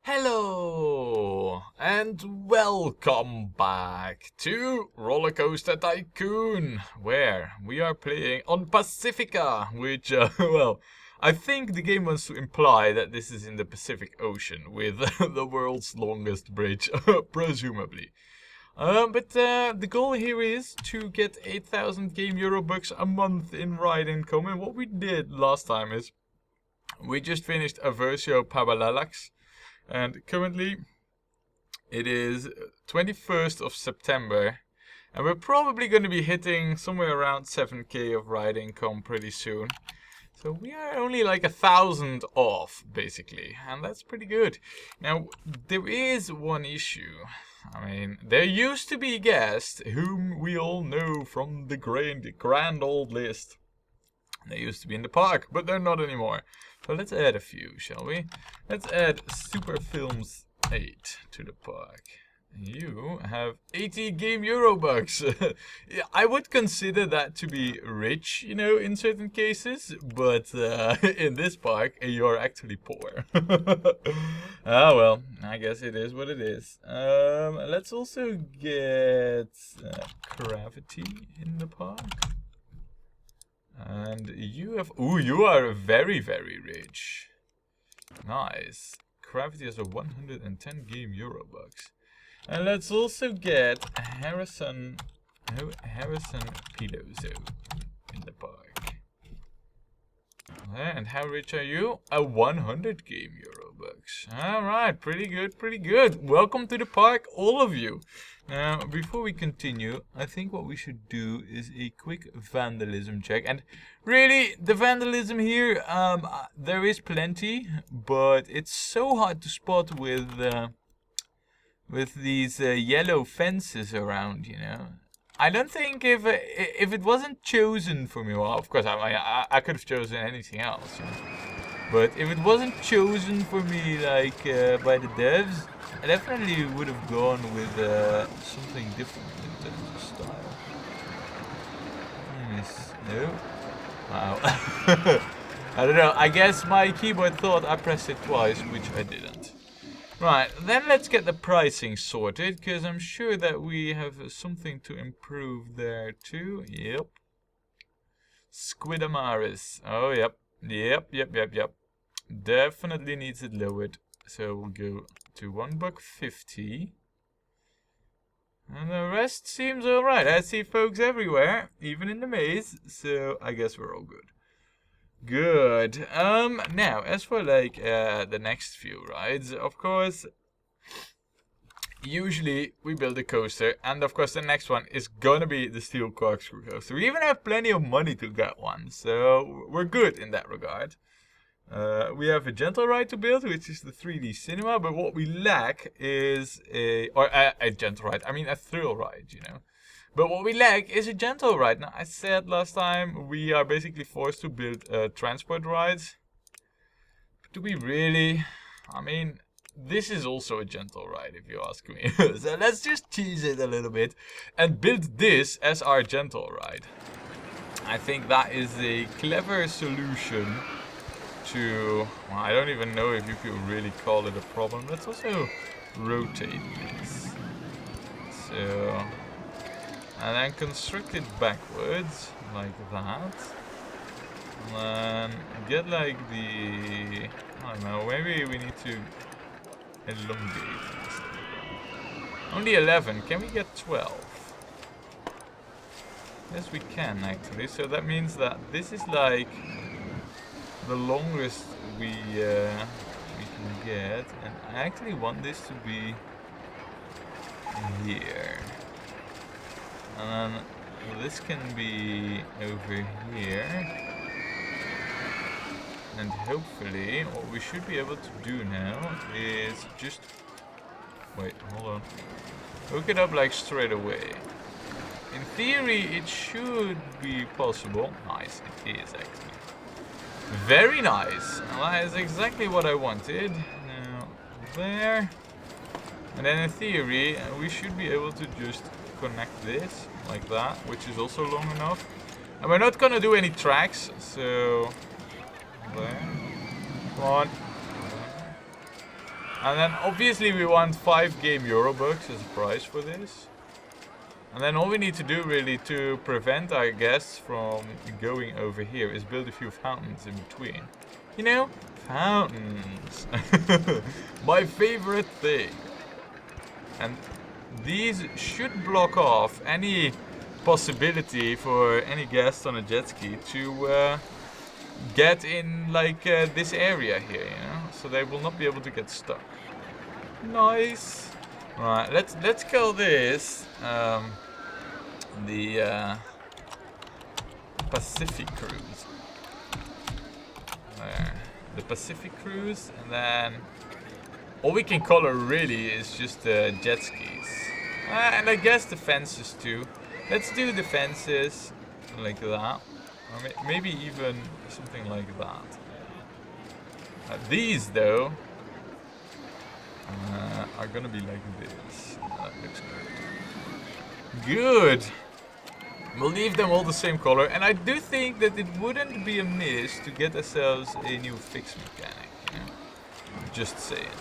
Hello and welcome back to Rollercoaster Tycoon, where we are playing on Pacifica, which, well, I think the game wants to imply that this is in the Pacific Ocean with the world's longest bridge, presumably. But the goal here is to get 8,000 game Eurobucks a month in ride income, and what we did last time is we just finished a Versio Pabalalax. And currently, it is 21st of September, and we're probably going to be hitting somewhere around 7k of ride income pretty soon. So we are only like 1,000 off, basically, and that's pretty good. Now, there is one issue. I mean, there used to be a guest whom we all know from the grand old list. They used to be in the park, but they're not anymore. So let's add a few, shall we? Let's add Super Films 8 to the park. You have 80 game Eurobucks. I would consider that to be rich, you know, in certain cases. But in this park, you're actually poor. Ah, well, I guess it is what it is. Let's also get Gravity in the park. And you have... Ooh, you are very, very rich. Nice. Gravity has a 110 game Eurobucks. And let's also get Harrison Piloso in the park. And how rich are you? A 100 game Eurobucks. Alright, pretty good, pretty good. Welcome to the park, all of you. Now, before we continue, I think what we should do is a quick vandalism check. And really, the vandalism here, there is plenty, but it's so hard to spot with these yellow fences around, you know. I don't think if it wasn't chosen for me, well, of course, I could have chosen anything else, you know. But if it wasn't chosen for me, like, by the devs, I definitely would have gone with something different in terms of style. No? Wow. I don't know, I guess my keyboard thought I pressed it twice, which I didn't. Right, then let's get the pricing sorted, because I'm sure that we have something to improve there too. Yep. Squidamaris. Oh, yep. Yep. Definitely needs it lowered. So we'll go to $1.50. And the rest seems alright. I see folks everywhere, even in the maze, so I guess we're all good. Good. Now, as for like the next few rides, of course, usually we build a coaster, and of course the next one is gonna be the steel corkscrew coaster. We even have plenty of money to get one, so we're good in that regard. We have a gentle ride to build, which is the 3D cinema, but what we lack is a gentle ride. I mean a thrill ride, you know. But what we lack is a gentle ride. Now, I said last time we are basically forced to build transport rides. But do we really? I mean, this is also a gentle ride, if you ask me. So let's just tease it a little bit and build this as our gentle ride. I think that is a clever solution to... Well, I don't even know if you could really call it a problem. Let's also rotate this. So... And then construct it backwards, like that. And then get like the... I don't know, maybe we need to elongate this. Only 11, can we get 12? Yes, we can actually, so that means that this is like the longest we can get. And I actually want this to be here. And then this can be over here. And hopefully what we should be able to do now is just... Wait, hold on. Hook it up like straight away. In theory it should be possible. Nice, it is actually. Very nice. That is exactly what I wanted. Now, there. And then in theory we should be able to just connect this like that, which is also long enough. And we're not gonna do any tracks, so there. Come on. And then obviously we want 5 game Eurobucks as a prize for this. And then all we need to do really to prevent our guests from going over here is build a few fountains in between. You know, fountains. My favorite thing. And these should block off any possibility for any guests on a jet ski to get in like this area here, you know, so they will not be able to get stuck. Nice. Right, let's call this the Pacific cruise. There, the Pacific cruise, and then all we can color really is just the jet skis, and I guess the fences too. Let's do the fences like that, or maybe even something like that. These though are gonna be like this. That looks good. Good. We'll leave them all the same color, and I do think that it wouldn't be amiss to get ourselves a new fix mechanic. You know? Just saying.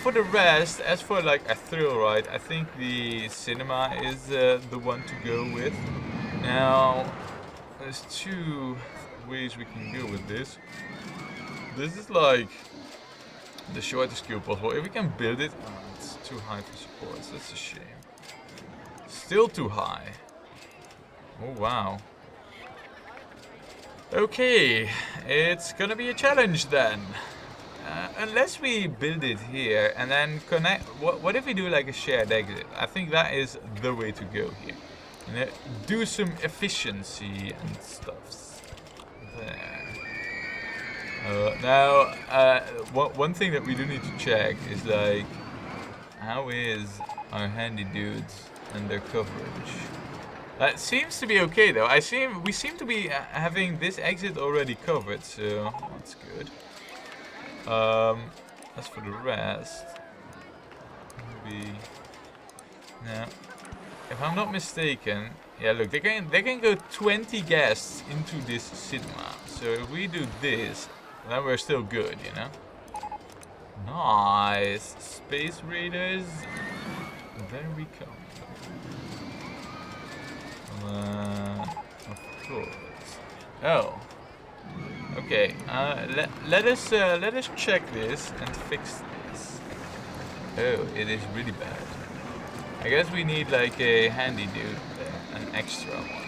For the rest, as for like a thrill ride, I think the cinema is the one to go with. Now, there's 2 ways we can go with this. This is like the shortest queue possible. If we can build it, it's too high for supports. That's a shame. Still too high. Oh wow. Okay, it's gonna be a challenge then. Unless we build it here and then connect. What if we do like a shared exit? I think that is the way to go here. You know, do some efficiency and stuffs. There. Now, one thing that we do need to check is like, how is our handy dudes and their coverage? That seems to be okay though. We seem to be having this exit already covered, so that's good. As for the rest, maybe now, if I'm not mistaken, yeah, look, they can go 20 guests into this cinema. So if we do this, then we're still good, you know. Nice, Space Raiders. There we come. Of course. Oh. Okay. Let us check this and fix this. Oh, it is really bad. I guess we need like a handy dude, an extra one.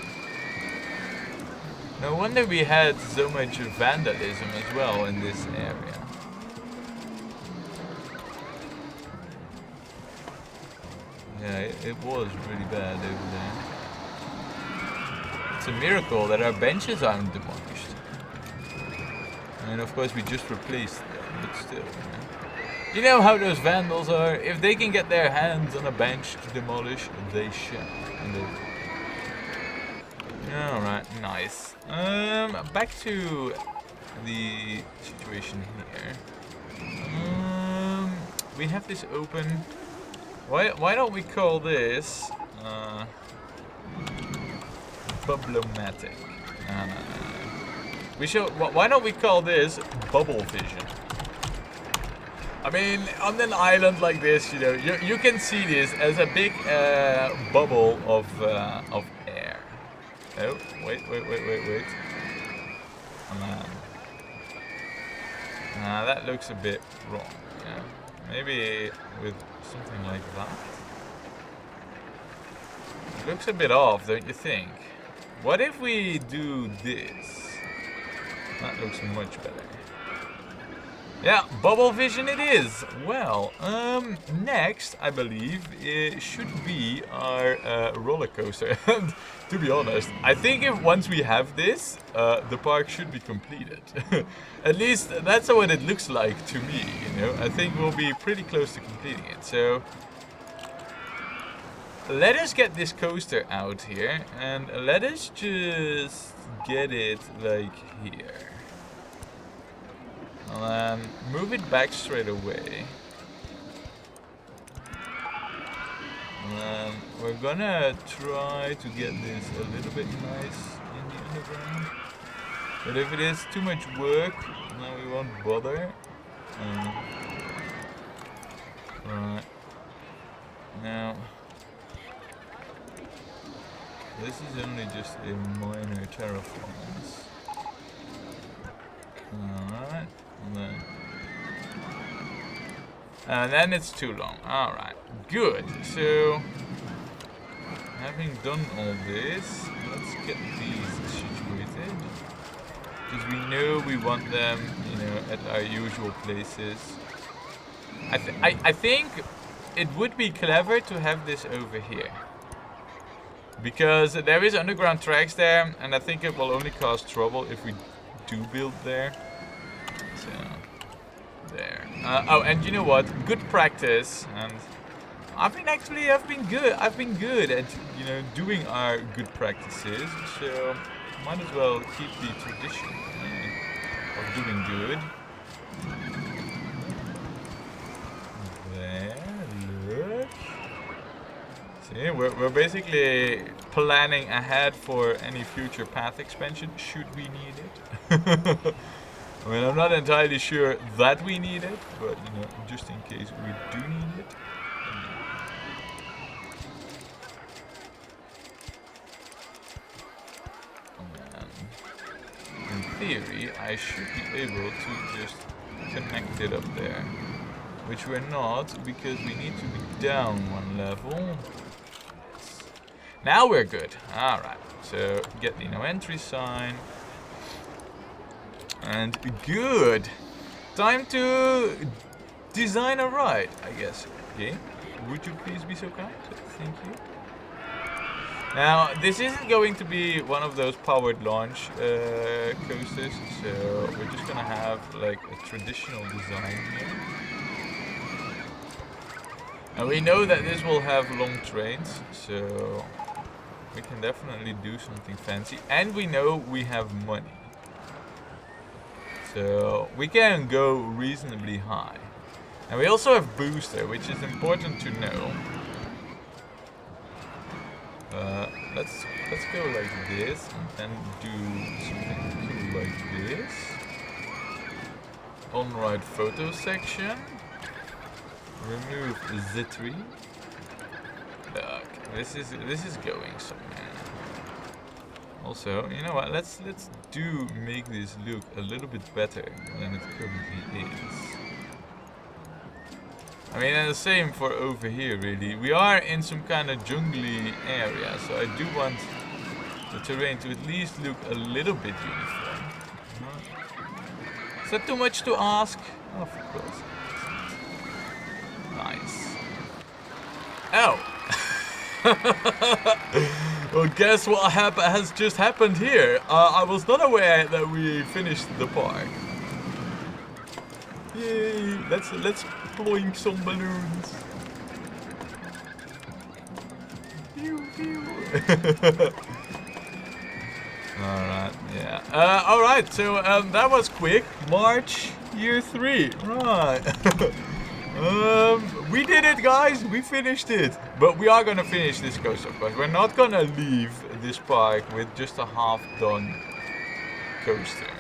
No wonder we had so much vandalism as well in this area. Yeah, it was really bad over there. It's a miracle that our benches aren't demolished. And of course we just replaced them, but still, you know how those vandals are. If they can get their hands on a bench to demolish, they shall. Alright, nice. Back to the situation here. We have this open. Why don't we call this Bubblomatic? No. We should. Why don't we call this Bubble Vision? I mean, on an island like this, you know, you can see this as a big bubble of air. Oh, wait. That looks a bit wrong. Yeah, maybe with something like that. It looks a bit off, don't you think? What if we do this? That looks much better. Yeah, Bubble Vision it is. Well, next, I believe, it should be our roller coaster. And to be honest, I think if once we have this, the park should be completed. At least that's what it looks like to me, you know. I think we'll be pretty close to completing it. So let us get this coaster out here and let us just get it like here. And then move it back straight away. And then we're gonna try to get this a little bit nice in the underground. But if it is too much work, then we won't bother. this is only just a minor terraformance. Alright, and then it's too long. Alright, good. So, having done all this, let's get these situated. Because we know we want them, you know, at our usual places. I think it would be clever to have this over here. Because there is underground tracks there, and I think it will only cause trouble if we do build there. So, there. Oh, and you know what? Good practice, and I've been good at, you know, doing our good practices. So, might as well keep the tradition of doing good. There, look. See, we're basically planning ahead for any future path expansion, should we need it. I mean, I'm not entirely sure that we need it, but, you know, just in case we do need it. In theory, I should be able to just connect it up there. Which we're not, because we need to be down one level. Now we're good. Alright, so get the no entry sign. And good. Time to design a ride, I guess. Okay, would you please be so kind? Thank you. Now, this isn't going to be one of those powered launch coasters, so we're just gonna have like a traditional design here. And we know that this will have long trains, so we can definitely do something fancy. And we know we have money. So we can go reasonably high. And we also have booster, which is important to know. Let's go like this, and then do something cool like this. On-ride photo section. Remove the tree. Look, this is going somewhere. Also, you know what? Let's do make this look a little bit better than it currently is. I mean, and the same for over here, really. We are in some kind of jungly area, so I do want the terrain to at least look a little bit uniform. Is that too much to ask? Oh, of course. Nice. Oh! Well, guess what has just happened here? I was not aware that we finished the park. Yay! Let's ploink some balloons. Pew, pew. Alright, yeah. Alright, so that was quick. March year 3. Right. We did it, guys. We finished it. But we are gonna finish this coaster, of course. We're not gonna leave this park with just a half-done coaster,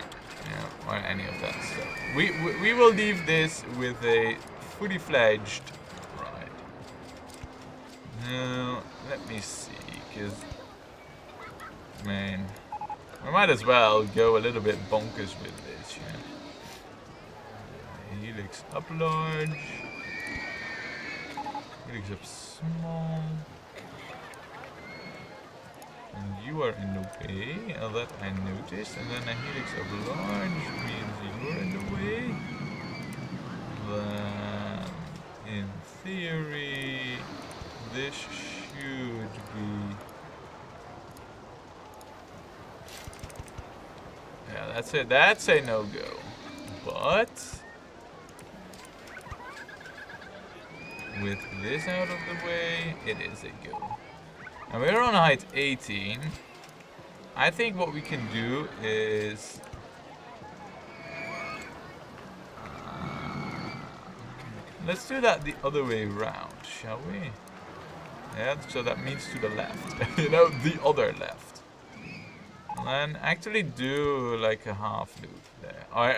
yeah, or any of that stuff. We will leave this with a fully fledged ride. Now, let me see, because, man, we might as well go a little bit bonkers with this, yeah. Helix up large. Helix up small. And you are in the way, that I noticed. And then a helix up large means you're in the way. Then, in theory, this should be... Yeah, that's it. That's a no-go. But... with this out of the way, it is a go. And we're on height 18. I think what we can do is... let's do that the other way around, shall we? Yeah, so that means to the left. You know, the other left. And then actually do like a half loop there. Or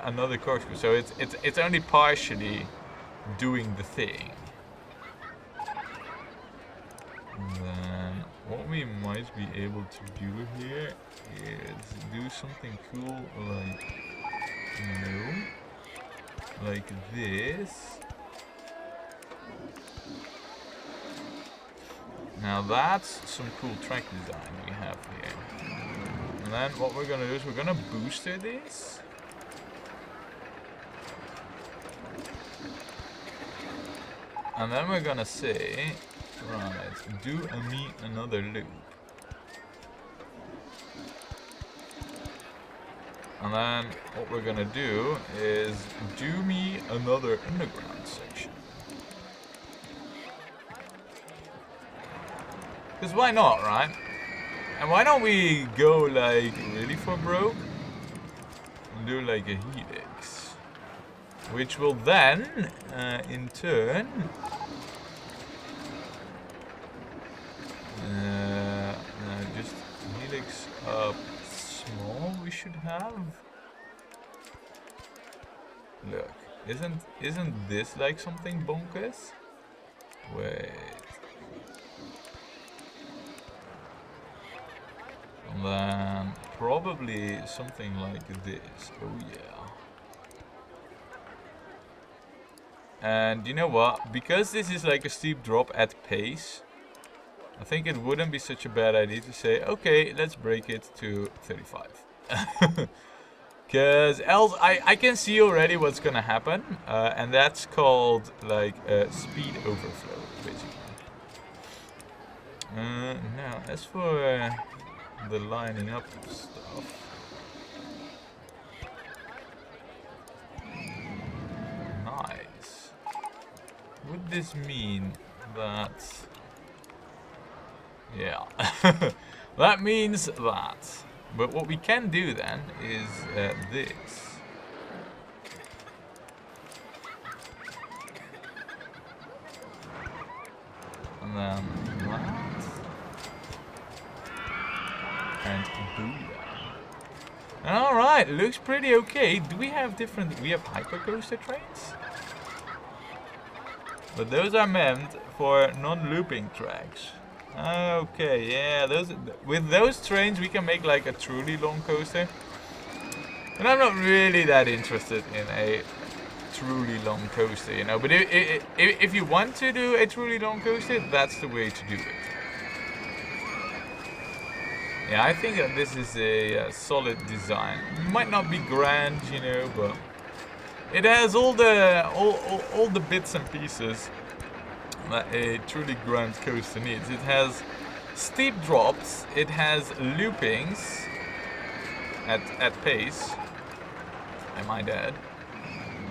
another corkscrew. So it's only partially doing the thing. And then what we might be able to do here is do something cool like, like this. Now that's some cool track design we have here. And then what we're gonna do is we're gonna booster this. And then we're gonna say, right, do me another loop. And then what we're gonna do is do me another underground section. Because why not, right? And why don't we go like really for broke? And do like a helix. Which will then, in turn... just helix up small we should have. Look, isn't this like something bonkers? Wait. And then probably something like this. Oh yeah. And you know what? Because this is like a steep drop at pace, I think it wouldn't be such a bad idea to say, okay, let's break it to 35. Because else I can see already what's gonna happen. And that's called like a speed overflow, basically. Now, as for the lining up stuff. Nice. Would this mean that... Yeah. That means that. But what we can do then is this. And then that. And booyah. Alright, looks pretty okay. Do we have different... We have hypercoaster trains? But those are meant for non-looping tracks. Okay, yeah, with those trains we can make like a truly long coaster. And I'm not really that interested in a truly long coaster, you know. But if you want to do a truly long coaster, that's the way to do it. Yeah, I think that this is a solid design. It might not be grand, you know, but it has all the bits and pieces that a truly grand coaster needs. It has steep drops, it has loopings at pace, I might add.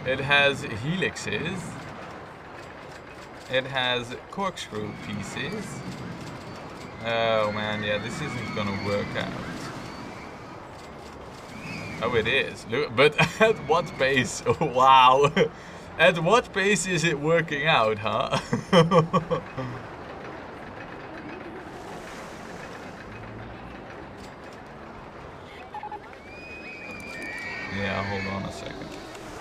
It has helixes, it has corkscrew pieces. Oh man, yeah, this isn't gonna work out. Oh, it is. Look, but at what pace? Oh, wow. At what pace is it working out, huh? Yeah, hold on a second.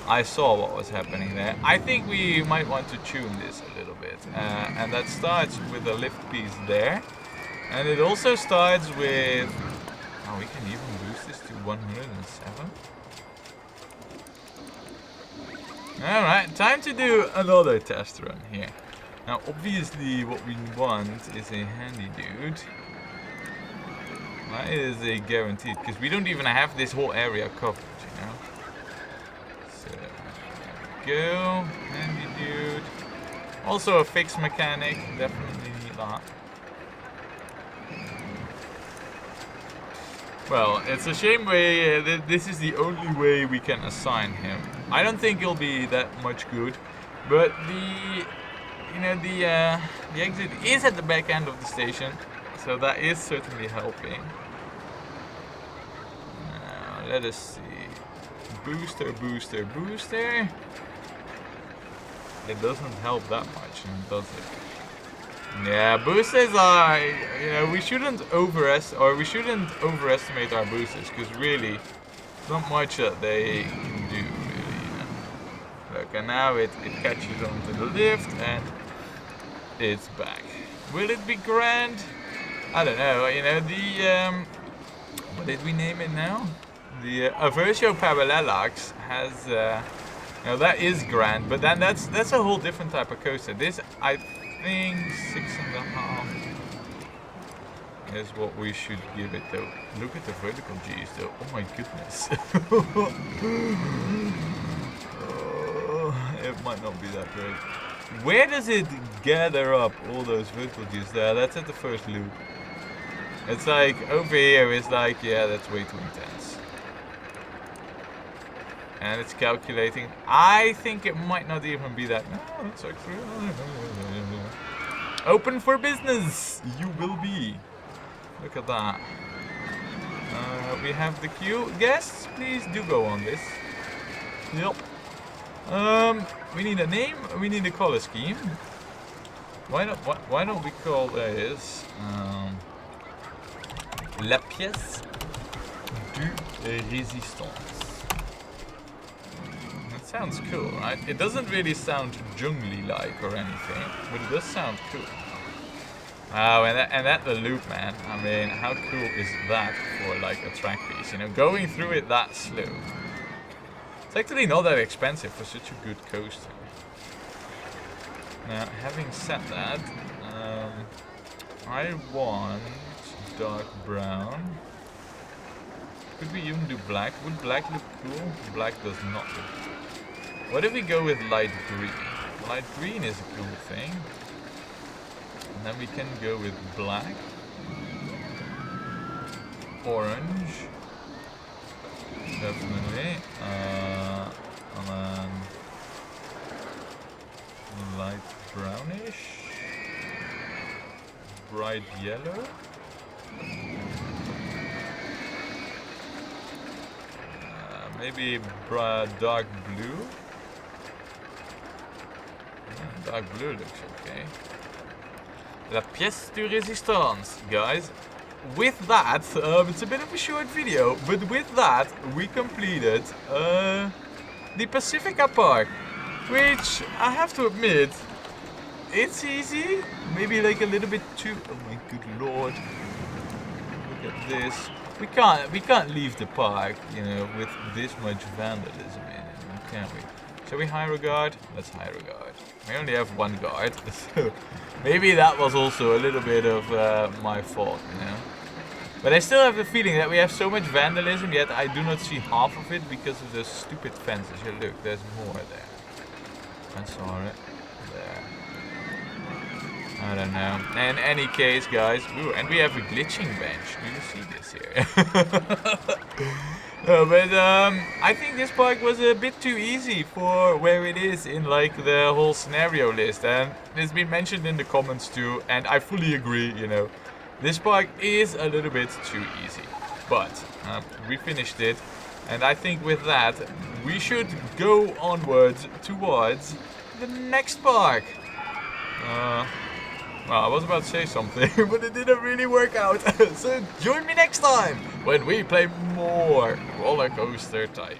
I saw what was happening there. I think we might want to tune this a little bit. And that starts with a lift piece there. And it also starts with... Oh, we can even boost this to 107. Alright, time to do another test run here. Now, obviously, what we want is a handy dude. That is a guaranteed, because we don't even have this whole area covered, you know. So, go, handy dude. Also a fixed mechanic, definitely need that. Well, it's a shame this is the only way we can assign him. I don't think he'll be that much good, but the exit is at the back end of the station, so that is certainly helping. Now, let us see. Booster, booster, booster. It doesn't help that much, does it? Yeah, boosters are, you know, we shouldn't overestimate our boosters, because really, not much that they can do, really, you know. Look, and now it catches onto the lift, and it's back. Will it be grand? I don't know, you know, the, what did we name it now? The Aversio Parallax has, you know, that is grand, but then that's a whole different type of coaster. This, I think, 6.5 is what we should give it though. Look at the vertical G's though, oh my goodness. It might not be that great. Where does it gather up all those vertical G's there? That's at the first loop. It's like, over here it's like, yeah, that's way too intense. And it's calculating. I think it might not even be that. No, it's actually open for business. You will be. Look at that. We have the queue. Guests, please do go on this. Yep. We need a name. We need a color scheme. Why don't we call this La pièce du résistance? That sounds cool, right? It doesn't really sound jungly-like or anything, but it does sound cool. Oh, and that the loop, man. I mean, how cool is that for like a track piece? You know, going through it that slow. It's actually not that expensive for such a good coaster. Now, having said that, I want dark brown. Could we even do black? Would black look cool? Black does not look cool. What if we go with light green? Light green is a cool thing. And then we can go with black, orange, definitely, and then light brownish, bright yellow, maybe dark blue. Dark blue looks okay. La pièce de résistance, guys. With that, it's a bit of a short video, but with that, we completed the Pacifica Park, which I have to admit, it's easy. Maybe like a little bit too. Oh my good lord! Look at this. We can't leave the park, you know, with this much vandalism in it, can we? Shall we hire a guard? Let's hire a guard. We only have one guard, so maybe that was also a little bit of my fault, you know. But I still have the feeling that we have so much vandalism, yet I do not see half of it because of those stupid fences. Here, look, there's more there. I saw it. There. I don't know. In any case, guys, ooh, and we have a glitching bench. Do you see this here? But I think this park was a bit too easy for where it is in like the whole scenario list, and it's been mentioned in the comments too, and I fully agree, you know. This park is a little bit too easy, but we finished it, and I think with that we should go onwards towards the next park. Well, I was about to say something, but it didn't really work out. So join me next time when we play more Rollercoaster Tycoon.